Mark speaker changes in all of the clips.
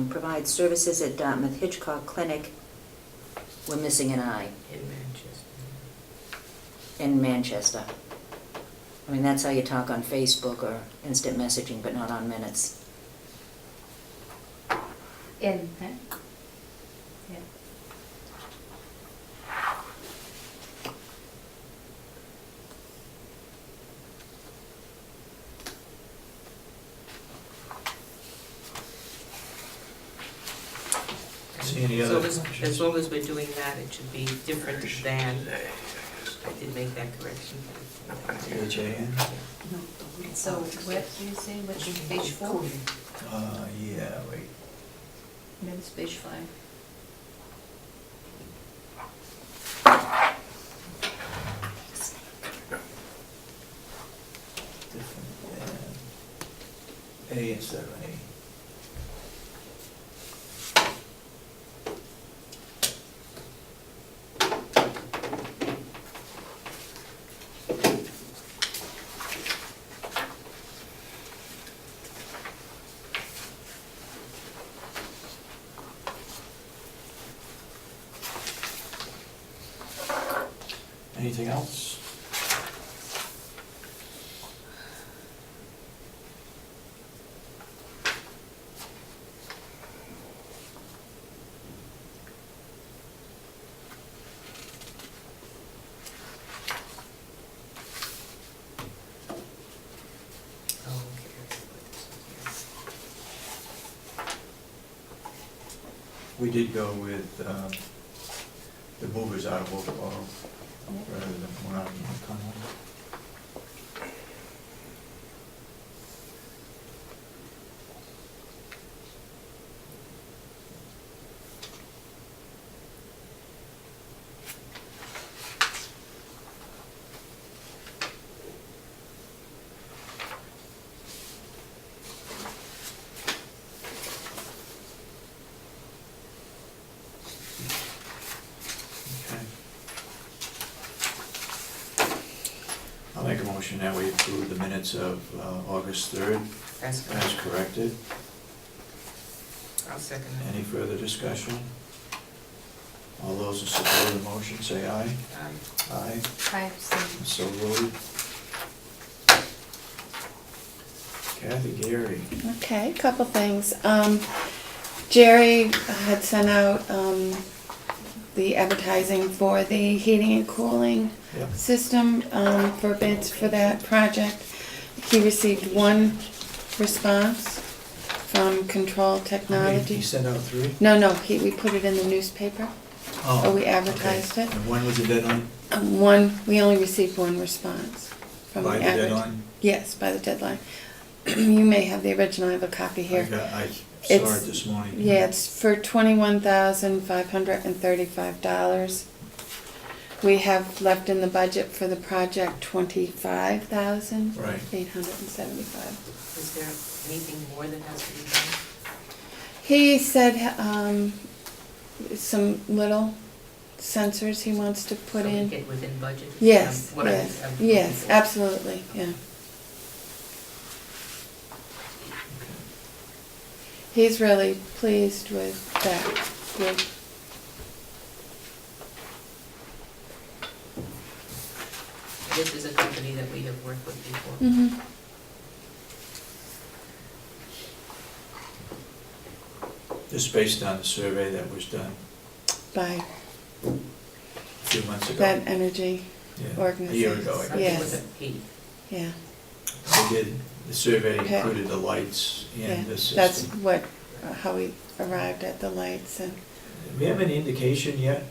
Speaker 1: provides services at Dartmouth Hitchcock Clinic. We're missing an I. In Manchester. I mean, that's how you talk on Facebook or instant messaging, but not on minutes.
Speaker 2: Yeah.
Speaker 3: See any other
Speaker 4: So
Speaker 3: questions?
Speaker 4: as long as we're doing that, it should be different than, I did make that correction.
Speaker 3: H-A-N?
Speaker 2: So what do you say, which is page 4?
Speaker 3: Yeah, wait.
Speaker 2: No, it's page 5.
Speaker 3: Different than A instead of an A. Anything else?
Speaker 4: Oh, okay.
Speaker 3: We did go with the movers out of Oakboro rather than one out of Conway. Okay. I'll make a motion that we approve the minutes of August 3rd
Speaker 4: That's
Speaker 3: as corrected.
Speaker 4: I'll second
Speaker 3: Any further discussion? All those in support of the motion say aye.
Speaker 4: that.
Speaker 3: Aye.
Speaker 2: Hi,
Speaker 3: So voted. Kathy Gary.
Speaker 5: Okay, couple things. Jerry had sent out the advertising for the heating and cooling
Speaker 3: Yep.
Speaker 5: system for bids for that project. He received one response from Control
Speaker 3: He
Speaker 5: Technology.
Speaker 3: sent out 3?
Speaker 5: No, we put it in the newspaper.
Speaker 3: Oh,
Speaker 5: we advertised
Speaker 3: okay.
Speaker 5: it.
Speaker 3: And when was the deadline?
Speaker 5: We only received one response from
Speaker 3: By the deadline?
Speaker 5: Yes, by the deadline. You may have the original. I have a copy here.
Speaker 3: I saw
Speaker 5: It's-
Speaker 3: it this morning.
Speaker 5: Yeah, it's for $21,535. We have left in the budget for the project $25,875.
Speaker 4: Is there anything more that has to be done?
Speaker 5: He said some little sensors he wants to put
Speaker 4: So we
Speaker 5: in.
Speaker 4: get within budget?
Speaker 5: Yes,
Speaker 4: What I
Speaker 5: yes,
Speaker 4: mean, I'm
Speaker 5: yes,
Speaker 4: looking for.
Speaker 5: absolutely, yeah. He's really pleased with that group.
Speaker 4: This is a company that we have worked with before.
Speaker 5: Mm-hmm.
Speaker 3: Just based on the survey that was done
Speaker 5: By
Speaker 3: a few months ago.
Speaker 5: that energy
Speaker 3: Yeah,
Speaker 5: organization.
Speaker 3: A year ago, I
Speaker 4: Something
Speaker 3: think.
Speaker 5: Yes.
Speaker 4: with a P.
Speaker 5: Yeah,
Speaker 3: They did, the survey
Speaker 5: Okay.
Speaker 3: included the lights
Speaker 5: yeah,
Speaker 3: and the system.
Speaker 5: that's what, how we arrived at the lights and,
Speaker 3: Do we have any indication yet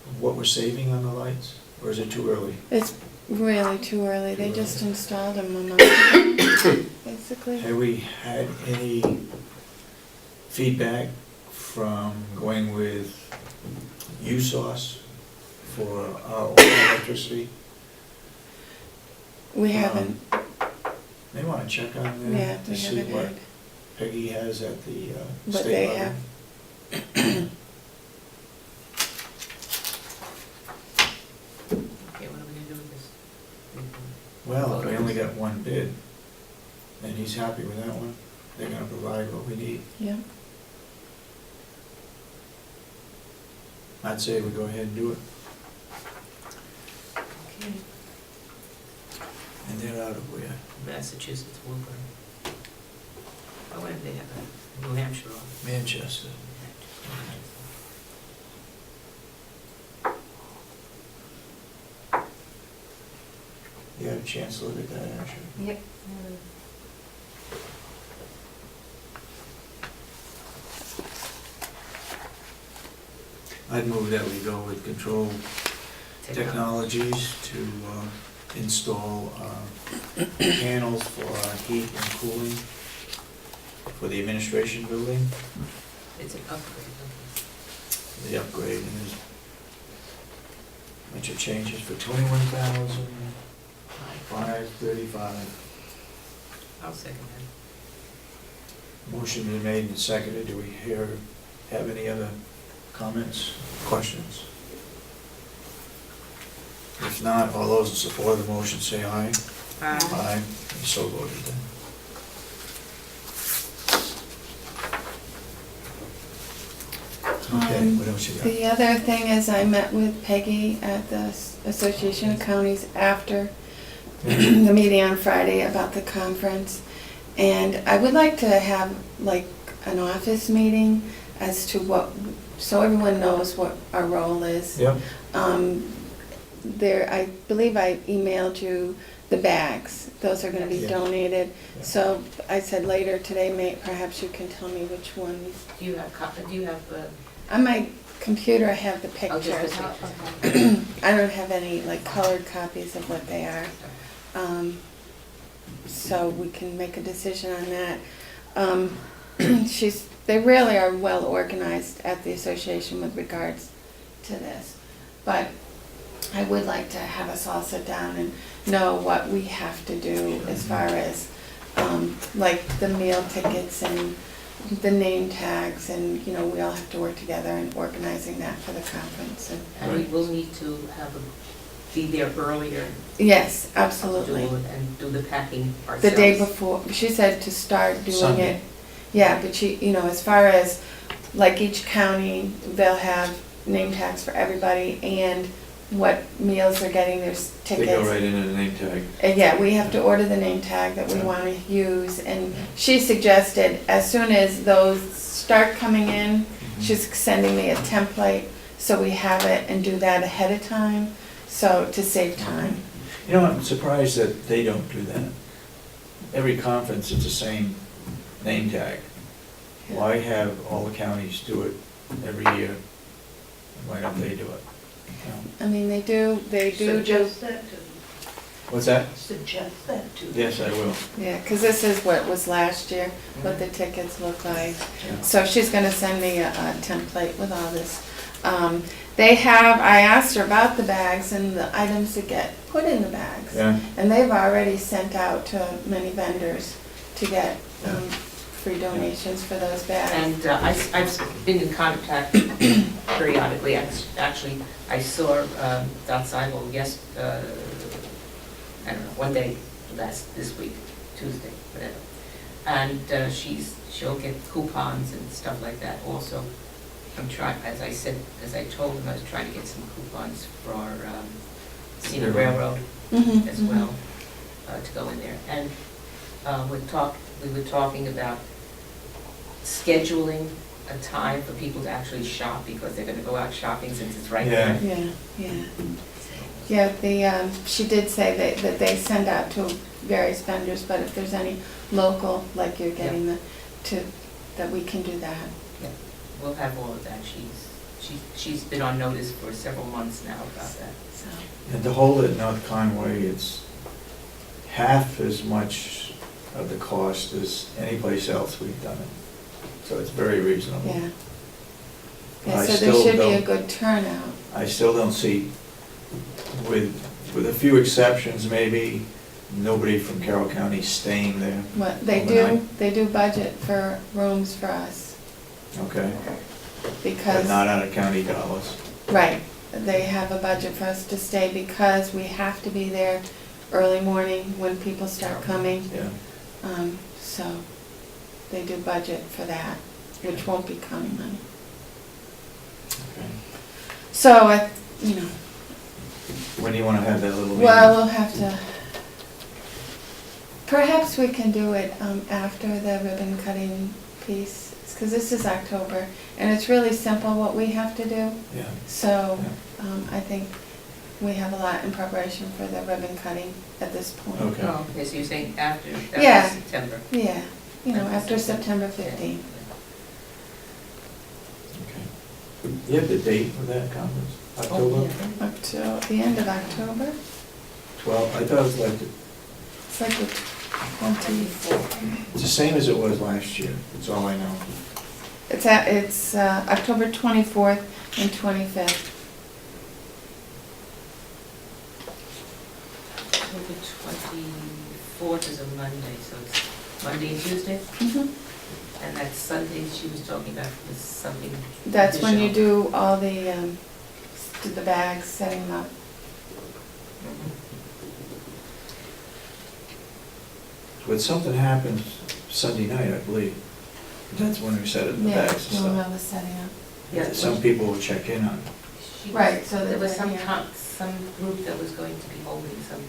Speaker 3: of what we're saving on the lights, or is it too early?
Speaker 5: it's really too early, they
Speaker 3: Too
Speaker 5: just
Speaker 3: early.
Speaker 5: installed them a month ago, basically.
Speaker 3: Have we had any feedback from going with USOS for our own electricity?
Speaker 5: We haven't,
Speaker 3: May want to check on
Speaker 5: yeah,
Speaker 3: that to
Speaker 5: we
Speaker 3: see
Speaker 5: haven't
Speaker 3: what
Speaker 5: had
Speaker 3: Peggy has at the
Speaker 5: what
Speaker 3: state
Speaker 5: they
Speaker 3: level.
Speaker 5: have.
Speaker 4: Okay, what are we gonna do with this?
Speaker 3: Well, we only got one bid, and he's happy with that one. They're gonna provide what we need.
Speaker 5: Yeah,
Speaker 3: I'd say we go ahead and do it.
Speaker 4: Okay.
Speaker 3: And they're out of where?
Speaker 4: Massachusetts, Woburn. Oh, and they have a New Hampshire office.
Speaker 3: Manchester. You had a chance to look at that, actually.
Speaker 2: Yep.
Speaker 3: I'd move that we go with Control Technologies to install panels for heat and cooling for the administration building.
Speaker 4: It's an upgrade, okay.
Speaker 3: The upgrade, and there's a bunch of changes for $21,535.
Speaker 4: I'll second that.
Speaker 3: Motion been made and seconded. Do we have any other comments, questions? If not, all those in support of the motion say aye. Aye. So voted then. Okay, what else you got?
Speaker 5: The other thing is I met with Peggy at the Association of Counties after the meeting on Friday about the conference. And I would like to have like an office meeting as to what, so everyone knows what our role is.
Speaker 3: Yep.
Speaker 5: I believe I emailed you the bags. Those are gonna be
Speaker 3: Yeah.
Speaker 5: donated.
Speaker 3: Yeah.
Speaker 5: So I said later today, perhaps you can tell me which ones.
Speaker 4: Do you have,
Speaker 5: On my computer, I have the
Speaker 4: oh, just
Speaker 5: pictures.
Speaker 4: the pictures.
Speaker 5: I don't have any like colored copies of what they are. So we can make a decision on that. They really are well organized at the association with regards to this. But I would like to have us all sit down and know what we have to do as far as, like the meal tickets and the name tags, and, you know, we all have to work together in organizing that for the conference.
Speaker 4: And we will need to be there earlier.
Speaker 5: Yes, absolutely.
Speaker 4: And do the packing ourselves.
Speaker 5: The day before, she said to start doing
Speaker 3: Sunday.
Speaker 5: it. Yeah, but she, you know, as far as, like each county, they'll have name tags for everybody and what meals they're getting, there's tickets.
Speaker 3: They go right into the name tag.
Speaker 5: And yeah, we have to order the name tag that we want to use, and she suggested as soon as those start coming in, she's sending me a template so we have it and do that ahead of time, so to save time.
Speaker 3: You know, I'm surprised that they don't do that. Every conference, it's the same name tag. Why have all the counties do it every year? Why don't they do it? You know?
Speaker 5: I mean, they do
Speaker 6: Suggest that to them.
Speaker 3: What's that?
Speaker 6: Suggest that to them.
Speaker 3: Yes, I will.
Speaker 5: Yeah, because this is what was last year, what the tickets look like.
Speaker 3: Yeah.
Speaker 5: So she's gonna send me a template with all this. I asked her about the bags and the items that get put in the bags.
Speaker 3: Yeah,
Speaker 5: And they've already sent out to many vendors to get free donations for those bags.
Speaker 4: And I've been in contact periodically. Actually, I saw Dot Seibel, I don't know, one day this week, Tuesday, whatever. And she'll get coupons and stuff like that also. I'm trying, as I told them, I was trying to get some coupons for our Scenic Railroad
Speaker 5: Mhm,
Speaker 4: as
Speaker 5: mhm.
Speaker 4: well, to go in there. And we were talking about scheduling a time for people to actually shop, because they're gonna go out shopping since it's right
Speaker 3: Yeah.
Speaker 4: there.
Speaker 5: Yeah, she did say that they send out to various vendors, but if there's any local, like you're getting that we can do that.
Speaker 4: Yeah, we'll have all of that. She's been on notice for several months now about that.
Speaker 5: So,
Speaker 3: and to hold it in North Conway, it's half as much of the cost as any place else we've done it. So it's very reasonable.
Speaker 5: yeah.
Speaker 3: I
Speaker 5: Yeah, so there
Speaker 3: still
Speaker 5: should be a
Speaker 3: don't-
Speaker 5: good turnout.
Speaker 3: I still don't see, with a few exceptions maybe, nobody from Carroll County staying there.
Speaker 5: What,
Speaker 3: Overnight.
Speaker 5: they do budget for rooms for us,
Speaker 3: Okay,
Speaker 5: because.
Speaker 3: but not out of county dollars.
Speaker 5: Right, they have a budget for us to stay because we have to be there early morning when people start coming.
Speaker 3: Yeah,
Speaker 5: So they do budget for that, which won't be county money.
Speaker 3: okay.
Speaker 5: So
Speaker 3: When do you wanna have that little meeting?
Speaker 5: well, we'll have to, perhaps we can do it after the ribbon cutting piece, because this is October, and it's really simple what we have to do.
Speaker 3: Yeah,
Speaker 5: So I think we have a lot in preparation for the ribbon cutting at this point.
Speaker 3: Okay.
Speaker 4: Oh, okay, so you're saying after
Speaker 5: Yeah.
Speaker 4: September?
Speaker 5: Yeah, after September 15th.
Speaker 3: okay. You have the date of that conference? October?
Speaker 4: Oh,
Speaker 5: Up to the end of October.
Speaker 3: 12, I thought it was like,
Speaker 5: It's like the 20,
Speaker 3: it's the same as it was last year, that's all I know.
Speaker 5: it's October 24th and 25th.
Speaker 4: The 24th is a Monday, so it's Monday and Tuesday?
Speaker 5: Mhm.
Speaker 4: And that Sunday she was talking about was something
Speaker 5: That's when you
Speaker 4: additional.
Speaker 5: do all the bags, setting them up.
Speaker 4: Mhm.
Speaker 3: But something happens Sunday night, I believe. That's when we set up the
Speaker 5: Yeah,
Speaker 3: bags and
Speaker 5: doing
Speaker 3: stuff.
Speaker 5: all the setting up.
Speaker 4: Yeah,
Speaker 3: Some people will check in on it.
Speaker 4: She-
Speaker 5: Right, so
Speaker 4: There
Speaker 5: that
Speaker 4: was
Speaker 5: they're
Speaker 4: some,
Speaker 5: here.
Speaker 4: some group that was going to be holding some,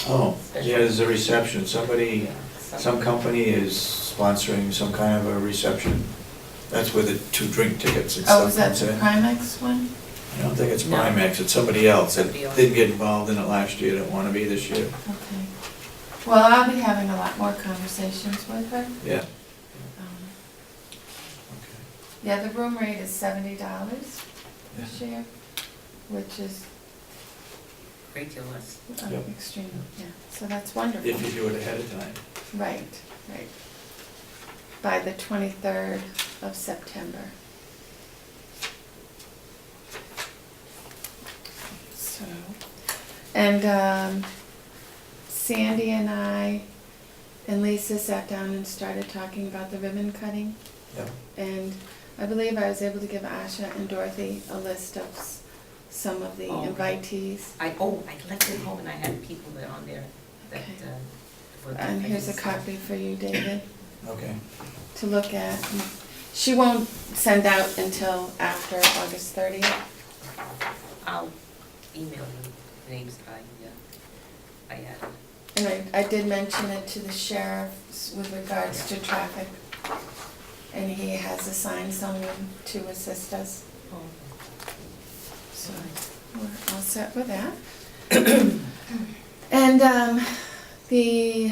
Speaker 3: Oh,
Speaker 4: special.
Speaker 3: yeah, there's a reception, somebody,
Speaker 4: yeah,
Speaker 3: some company is sponsoring some kind of a reception. That's where the 2 drink tickets and
Speaker 5: Oh, is
Speaker 3: stuff
Speaker 5: that
Speaker 3: comes
Speaker 5: the
Speaker 3: in.
Speaker 5: Primex one?
Speaker 3: I don't think it's
Speaker 4: No.
Speaker 3: Primex, it's somebody else that
Speaker 4: Somebody else.
Speaker 3: didn't get involved in it last year, don't wanna be this year.
Speaker 5: Okay. Well, I'll be having a lot more conversations with her.
Speaker 3: Yeah.
Speaker 5: Um,
Speaker 3: Okay.
Speaker 5: Yeah, the room rate is $70 this year, which is
Speaker 4: ridiculous.
Speaker 3: Yep.
Speaker 5: extreme, yeah, so that's wonderful.
Speaker 3: If you do it ahead of time.
Speaker 5: Right, right. By the 23rd of September. So, and Sandy and I and Lisa sat down and started talking about the ribbon cutting.
Speaker 3: Yeah.
Speaker 5: And I believe I was able to give Asha and Dorothy a list of some of the
Speaker 4: Oh, okay.
Speaker 5: invitees.
Speaker 4: I left it home and I had people that on there that,
Speaker 5: Okay.
Speaker 4: were.
Speaker 5: And
Speaker 4: I
Speaker 5: here's a
Speaker 4: didn't see.
Speaker 5: copy for you, David,
Speaker 3: Okay.
Speaker 5: to look at. She won't send out until after August 30th.
Speaker 4: I'll email you the names I added.
Speaker 5: And I did mention it to the sheriff with regards to traffic. And he has assigned someone to assist us,
Speaker 4: Oh.
Speaker 5: so we're all set with that. And the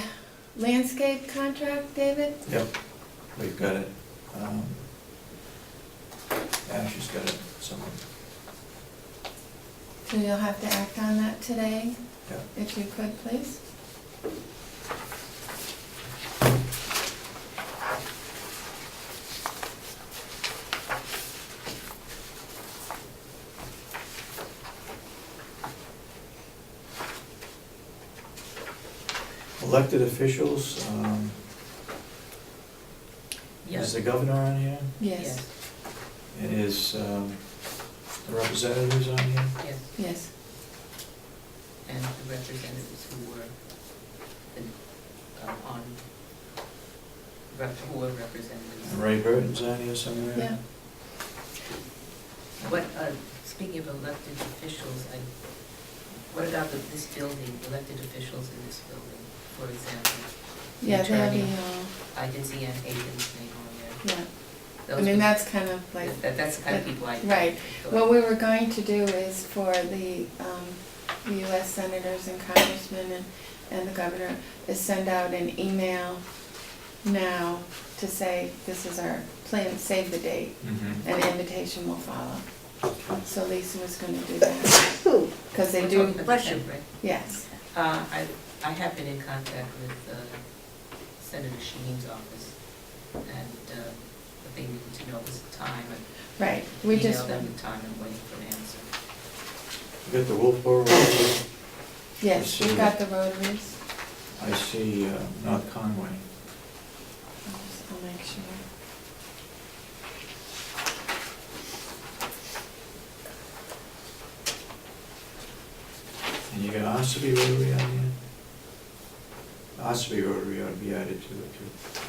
Speaker 5: landscape contract, David?
Speaker 3: Yep, we've got it. Ash has got it somewhere.
Speaker 5: So you'll have to act on that today,
Speaker 3: Yeah.
Speaker 5: if you could, please.
Speaker 3: Elected officials,
Speaker 4: Yeah.
Speaker 3: is the governor on here?
Speaker 5: Yes,
Speaker 3: And is the representatives on here?
Speaker 4: Yes,
Speaker 5: yes.
Speaker 4: and the representatives who were who were representatives.
Speaker 3: And Ray Burton's on here somewhere?
Speaker 5: Yeah.
Speaker 4: What, speaking of elected officials, what about this building, elected officials in this building, for example? The
Speaker 5: Yeah, they'll be
Speaker 4: attorney.
Speaker 5: all,
Speaker 4: I didn't see Ann Aiken's name on there.
Speaker 5: yeah. I
Speaker 4: Those
Speaker 5: mean,
Speaker 4: were-
Speaker 5: that's kind of like,
Speaker 4: That's the kind of people I.
Speaker 5: right.
Speaker 4: thought.
Speaker 5: What we were going to do is for the US senators and congressmen and the governor, is send out an email now to say, this is our plan, save the date,
Speaker 3: Mm-hmm.
Speaker 5: and invitation will follow. So Lisa was gonna do that, because they
Speaker 4: We're
Speaker 5: do,
Speaker 4: talking about
Speaker 6: Bless you.
Speaker 4: that, right?
Speaker 5: yes.
Speaker 4: I have been in contact with Senator Sheen's office, and what they needed to know was the time, and
Speaker 5: Right, we just,
Speaker 4: emailed them the time and waiting for an answer.
Speaker 3: You got the Wolfboro, Road.
Speaker 5: yes, we got the rotaries.
Speaker 3: I see North Conway.
Speaker 5: I'll make sure.
Speaker 3: And you got Ossipee Rotary on here? Ossipee Rotary ought to be added to it too.